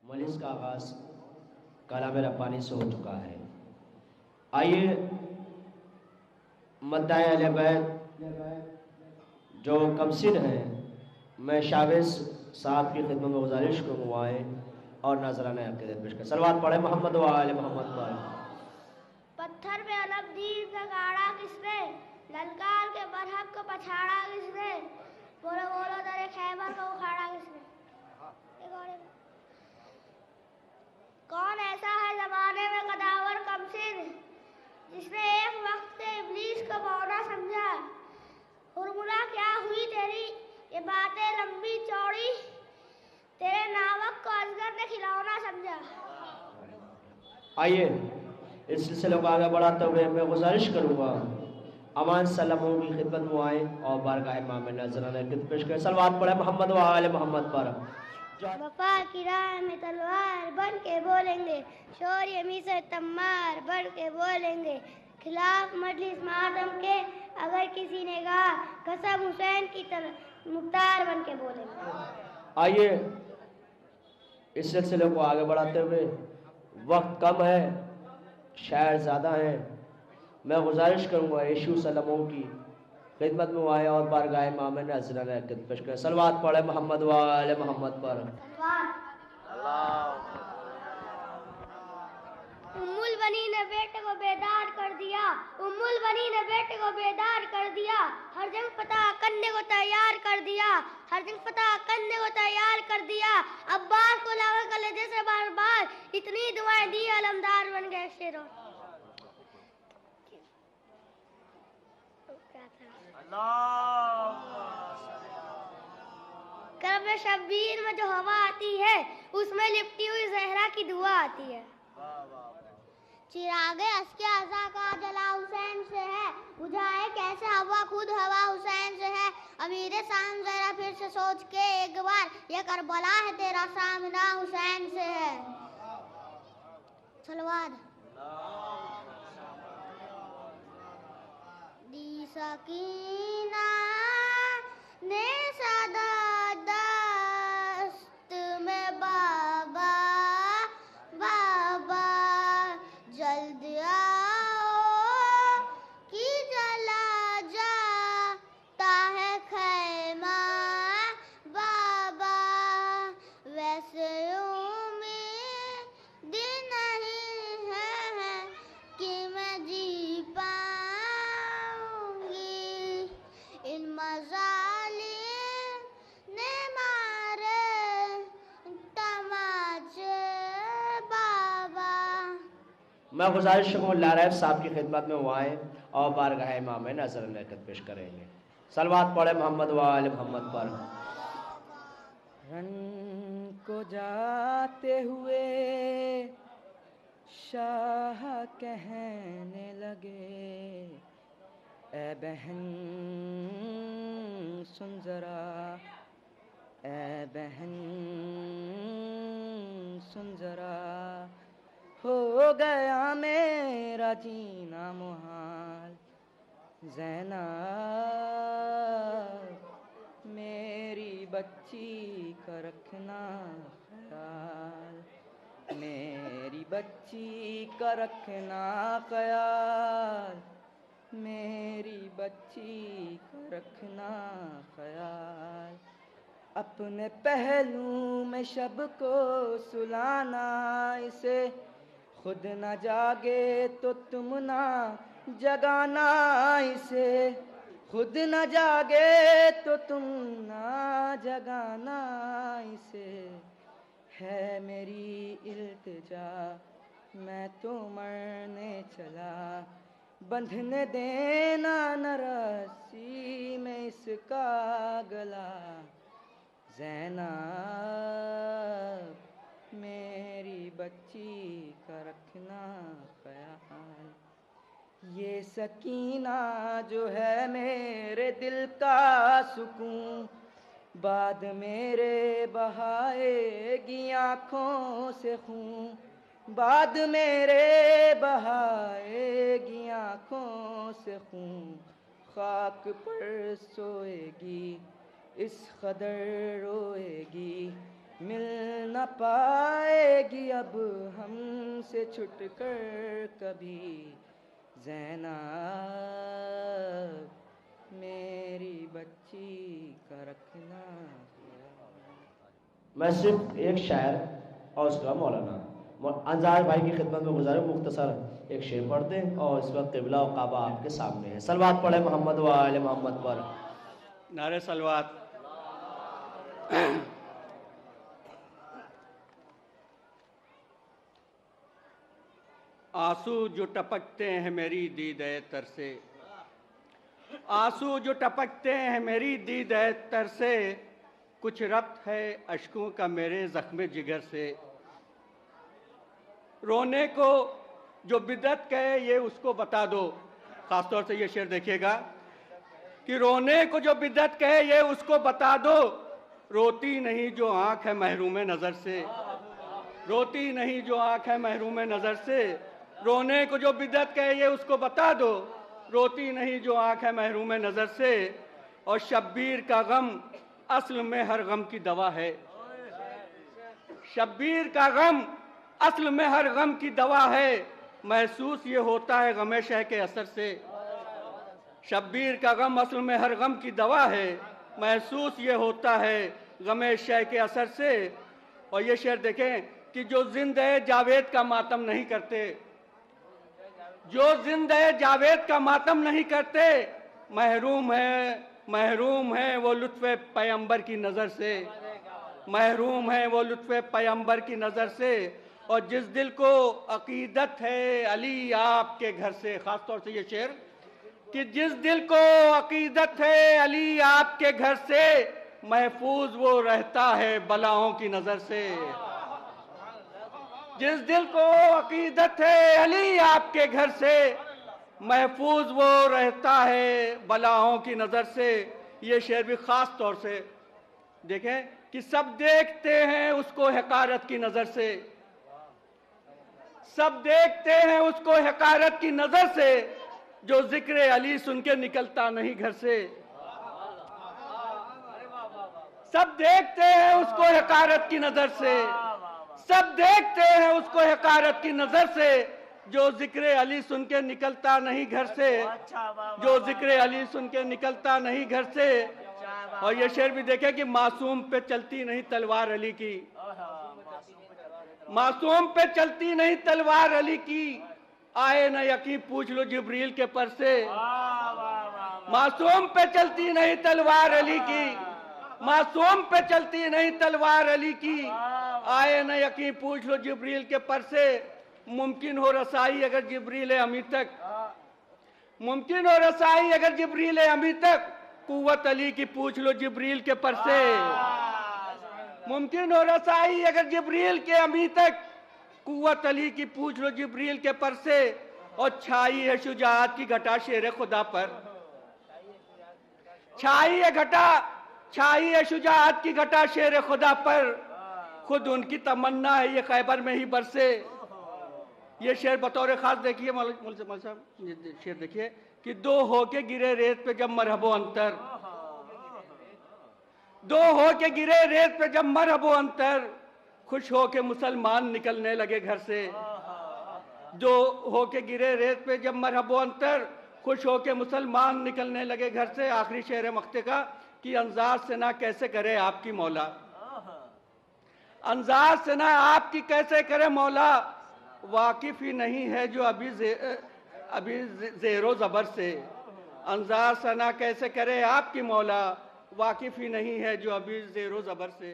मजलिस का आगाज कलाम रब्बानी से हो चुका है। आइए मद्दाए अहले बैत जो कमसिन हैं, मैं शावेज साहब की खिदमत में गुजारिश करूँगा आए और नाजराना अक़ीदत पेश कर सलवात पढ़े मोहम्मद व आले मोहम्मद पर। पत्थर पे अलग दीन का गाड़ा किसने, ललकार के बरहक को पछाड़ा किसने, बोलो बोलो दरे खैबर को उखाड़ा किसने। कौन ऐसा है जमाने में कदावर कमसिन, जिसने एक वक्त से इब्लीस को बौना समझा। हुरमुला क्या हुई तेरी ये बातें लंबी चौड़ी, तेरे नावक को अजगर ने खिलौना समझा। आइए इस सिलसिले को आगे बढ़ाते हुए मैं गुजारिश करूँगा अमान सल्लमों की खिदमत में आए और बारगाह इमाम नजराना अक़ीदत पेश करें सलवात पढ़े मोहम्मद व आले मोहम्मद पर। वफा की राह में तलवार बन के बोलेंगे, शौर्य मी से तम्मार बन के बोलेंगे, खिलाफ मजलिस मातम के अगर किसी ने कहा कसम हुसैन की तरह मुख्तार बन के बोलेंगे। आइए इस सिलसिले को आगे बढ़ाते हुए, वक्त कम है, शायर ज़्यादा हैं, मैं गुजारिश करूँगा यीशु सल्लमों की खिदमत में आए और बारगाह इमाम नजराना अक़ीदत पेश करें सलवात पढ़े मोहम्मद व आले मोहम्मद पर। उम्मुल बनी ने बेटे को बेदार कर दिया, उम्मुल बनी ने बेटे को बेदार कर दिया, हर जंग फतह करने को तैयार कर दिया, हर जंग फतह करने को तैयार कर दिया। अब्बास को लावा कलेजे से बार बार इतनी दुआएं दी, अलमदार बन गए शेरों। करब शब्बीर में जो हवा आती है, उसमें लिपटी हुई जहरा की दुआ आती है। चिरागे अस्के आज़ा का जला हुसैन से है, बुझाए कैसे हवा खुद हवा हुसैन से है। अमीरे शाम जरा फिर से सोच के एक बार, ये करबला है तेरा सामना हुसैन से है। सलवात दी सकीना ने सदा दस्त में बाबा बाबा जल्द आओ कि जला जाता है खैमा बाबा। वैसे उम्मीद नहीं है कि मैं जी पाऊंगी, इन मजालिम ने मारे तमाचे बाबा। मैं गुजारिश करूँ लारैफ साहब की खिदमत में वो आए और बारगाह इमाम नजराना अक़ीदत पेश करेंगे सलवात पढ़े मोहम्मद व आले मोहम्मद पर। रन को जाते हुए शाह कहने लगे, ए बहन सुन जरा, ए बहन सुन जरा, हो गया मेरा जीना मुहाल। ज़ैनब मेरी बच्ची का रखना ख्याल, मेरी बच्ची का रखना ख्याल, मेरी बच्ची का रखना ख्याल। अपने पहलू में शब को सुलाना इसे, खुद न जागे तो तुम ना जगाना इसे, खुद न जागे तो तुम ना जगाना इसे। है मेरी इल्तिजा मैं तो मरने चला, बंधने देना न रस्सी में इसका गला। ज़ैनब मेरी बच्ची का रखना ख्याल। ये सकीना जो है मेरे दिल का सुकून, बाद मेरे बहाएगी आँखों से खून, बाद मेरे बहाएगी आँखों से खून। खाक पर सोएगी इस कदर रोएगी, मिल न पाएगी अब हमसे छुटकर कभी ज़ैनब, मेरी बच्ची का रखना। मैं सिर्फ एक शायर और उसका मौलाना अंजार भाई की खिदमत में गुजारूं, मुख्तसर एक शेर पढ़ दें और इस वक्त क़िबला और काबा आपके सामने है। सलवात पढ़े मोहम्मद व आले मोहम्मद पर। नारे सलवात। आंसू जो टपकते हैं मेरी दीदे तर से, आंसू जो टपकते हैं मेरी दीदे तर से, कुछ रब्त है अश्कों का मेरे ज़ख्म जिगर से। रोने को जो बिदअत कहे ये उसको बता दो। ख़ासतौर से ये शेर देखिएगा कि रोने को जो बिदअत कहे ये उसको बता दो, रोती नहीं जो आँख है महरूम नज़र से, रोती नहीं जो आँख है महरूम नज़र से। रोने को जो बिदअत कहे ये उसको बता दो, रोती नहीं जो आँख है महरूम नज़र से। और शब्बीर का गम असल में हर गम की दवा है, शब्बीर का गम असल में हर गम की दवा है, महसूस ये होता है गमे शह के असर से। शब्बीर का गम असल में हर गम की दवा है, महसूस ये होता है गमे शह के असर से। और ये शेर देखें कि जो जिंदे जावेद का मातम नहीं करते, जो जिंदे जावेद का मातम नहीं करते, महरूम है वो लुत्फ़े पैगंबर की नज़र से, महरूम है वो लुत्फ़े पैगंबर की नज़र से। और जिस दिल को अकीदत है अली आपके घर से, ख़ास तौर से ये शेर कि जिस दिल को अकीदत है अली आपके घर से, महफूज वो रहता है बलाओं की नज़र से। जिस दिल को अकीदत है अली आपके घर से, महफूज वो रहता है बलाओं की नज़र से। ये शेर भी ख़ास तौर से देखें कि सब देखते हैं उसको हकारत की नज़र से, सब देखते हैं उसको हकारत की नज़र से, जो जिक्र अली सुन के निकलता नहीं घर से। सब देखते हैं उसको हकारत की नज़र से, सब देखते हैं उसको हकारत की नज़र से, जो जिक्र अली सुन के निकलता नहीं घर से, जो जिक्र अली सुन के निकलता नहीं घर से। और ये शेर भी देखे कि मासूम पे चलती नहीं तलवार अली की, मासूम पे चलती नहीं तलवार अली की, आए न यकीन पूछ लो जिब्रील के पर से। मासूम पे चलती नहीं तलवार अली की, मासूम पे चलती नहीं तलवार अली की, आए न यकीन पूछ लो जिब्रील के पर से। मुमकिन हो रसाई अगर जिब्रील अमी तक, मुमकिन हो रसाई अगर जिब्रील अमी तक, कुव्वत अली की पूछ लो जिब्रील के पर से। मुमकिन हो रसाई अगर जिब्रील के अमी तक, कुव्वत अली की पूछ लो जिब्रील के पर से। और छाई है शुजाअत की घटा शेर खुदा पर, छाई है घटा, छाई है शुजाअत की घटा शेर खुदा पर, खुद उनकी तमन्ना है ये खैबर में ही बरसे। ये शेर बतौर खास देखिए मौलवी साहब, ये शेर देखिए कि दो होके गिरे रेत पे जब मरहबो अंतर, दो होके गिरे रेत पे जब मरहबो अंतर, खुश होके मुसलमान निकलने लगे घर से। दो होके गिरे रेत पे जब मरहबो अंतर, खुश होके मुसलमान निकलने लगे घर से। आखिरी शेर है मक्ते का कि अंजार से ना कैसे करे आपकी मौला, अंजार से ना आपकी कैसे करे मौला, वाकिफ ही नहीं है जो अभी ज़ेरो ज़बर से। अंजार से ना कैसे करे आपकी मौला, वाकिफ ही नहीं है जो अभी ज़ेरो ज़बर से।